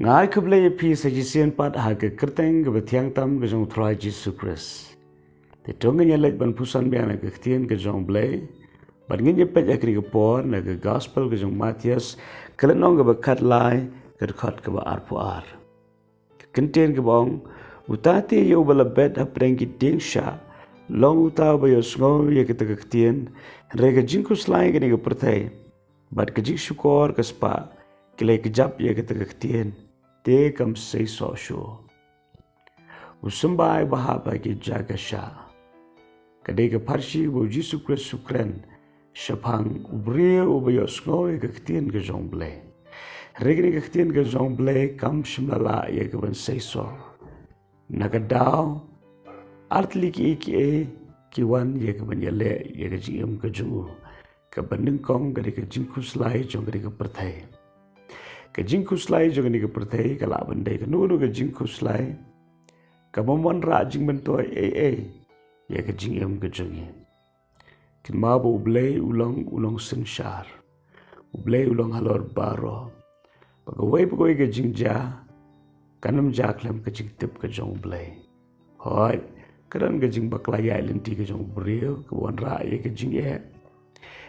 Ngai kuble ye pi sajisian pat ha ke kerteng ke betiang tam ke jong try Jesus Christ. Te tongen ye lek ban pusan be na ke tien ke jong blay. Ban ngin ye pet akri ke por na ke gospel ke jong Matius kelet nong ke bekat lai ke dekat ke ba arpu ar. Kentien ke bong utati ye ubala bet apreng ki ding sha long utau ba yo sngo ye ke te ke tien re ke jinkus lai ke ni ke pertai. Bat ke jing syukur ke spa kile ke jap ye ke te ke tien. Te kam say so sure. Symbai bahaba ki jaka shiah. Kadai ke parsi bu Jesus Christ sukren. Shapang ubrio ubayo sngoi ke ktien ke jongle. Regni ke ktien ke jongle kam shimlala ye ke ban say so. Nagadao artli ki e ki wan ye ke ban yale ye ke jim ke jungu. Ke banding kong ke jingkus lai jong ke perthai. Ke jingkus lai jong ke perthai ke la bandai ke nunu ke jingkus lai. Kamamwan ra jing bentoy ya ke jing em ke jungi. Kin mabu ublay ulong sensyar. Ublay ulong halor baro. Pagaway ke jing ja. Kanam ja klem ke jing tip ke jong ublay. Hoy, karan ke jing baklaya ilinti ke jong brio. Kawan ra ya ke jing e.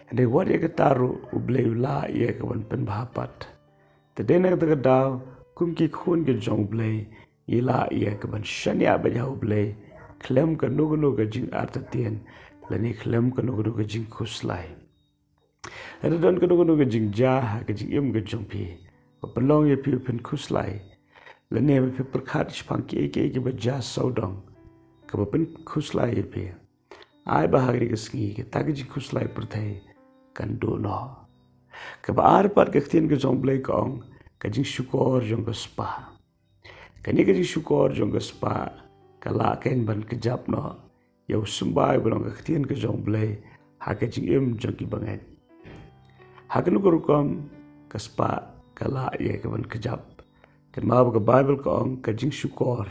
Ande wat ya ke taru ublay ula ya ke wan pen bahapat. Tadena ke daw kum ki khun ke jong ublay. Ila ia ke ban shania bajau ublay. Klem ke nugu ke jing artatien. Lani klem ke nugu ke jing kuslai. Ada don ke nugu ke jing jah ke jing im ke jong pi. Pelong ye pi pen kuslai. Lani me pi perkat spang ke bajah saudong. Ke pen kuslai ye pi. Ai bahagi ke ski ke tak jing kuslai pertai kan dono. Ke ba arpat ke tien ke jong blai kong ke jing syukur jong ke spa. Kani ke jing syukur jong ke spa. Kala ken ban kejap no. Yau symbai belong ke tien ke jong blai. Hake jing im jong ki banget. Hake nu kerukam ke spa. Kala ye ke ban kejap. Ken maaf ke Bible ke ong ke jing syukur.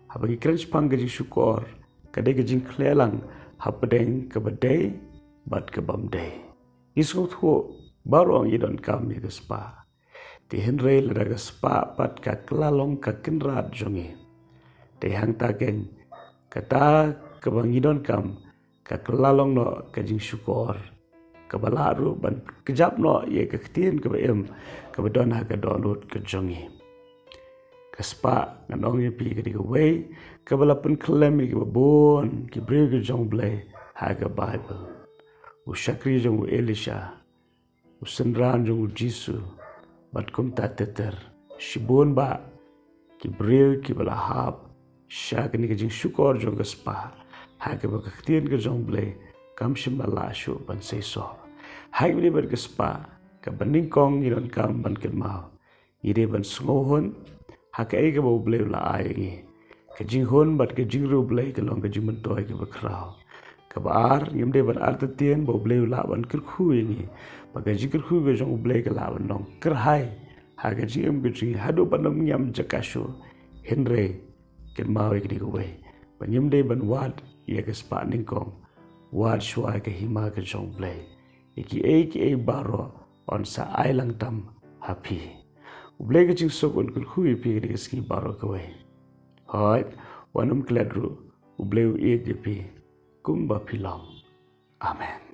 Habagi krench pang ke jing syukur. Kadai ke jing klelang. Hapadeng ke badai. Bat ke bamdai. Isut ho baru ang idon kami ke spa. Ti henrei lada ke spa pat ka kelalong ka kenrat jongi. Ti hang taken kata ke bangidon kam ka kelalong no ke jing syukur. Ke balaru ban kejap no ye ke ketien ke baem ke badon ha ke donut ke jongi. Ke spa nganong ye pi ke di ke wei ke balapun klem ke babon ke beri ke jong blai ha ke Bible. Usyakri jong Elisha. Usenran jong Jisu. Bat kum ta teter. Shibun ba. Ki beri ki balahap. Syak ni ke jing syukur jong ke spa. Ha ke bakaktian ke jong blai. Kam shimbala syu ban seiso. Hai ni ber ke spa. Ke banding kong idon kam ban ken mau. Ide ban sungohon. Ha ke ai ke bau blai la ai ngi. Ke jing hon bat ke jing ru blai ke long ke jing mentoy ke bakrau. Ke baar ngim de ban artatien bau blai la ban kerkhu ini. Pakai jing kerkhu ke jong blai ke la ban long kerhai. Ha ke jing ke jing hadu ban nyam jakashu. Henry ken mau ke di ke Panyim de ban wad ia ke spa ningkong. Wad shua ke hima ke jong blai. Iki baro on sa ailang tam happy. Ublai ke jing sok on kerkhu ipi ke ski baro ke Hoy, wanam kladru ublai je pi. Kumba pilong. Amen.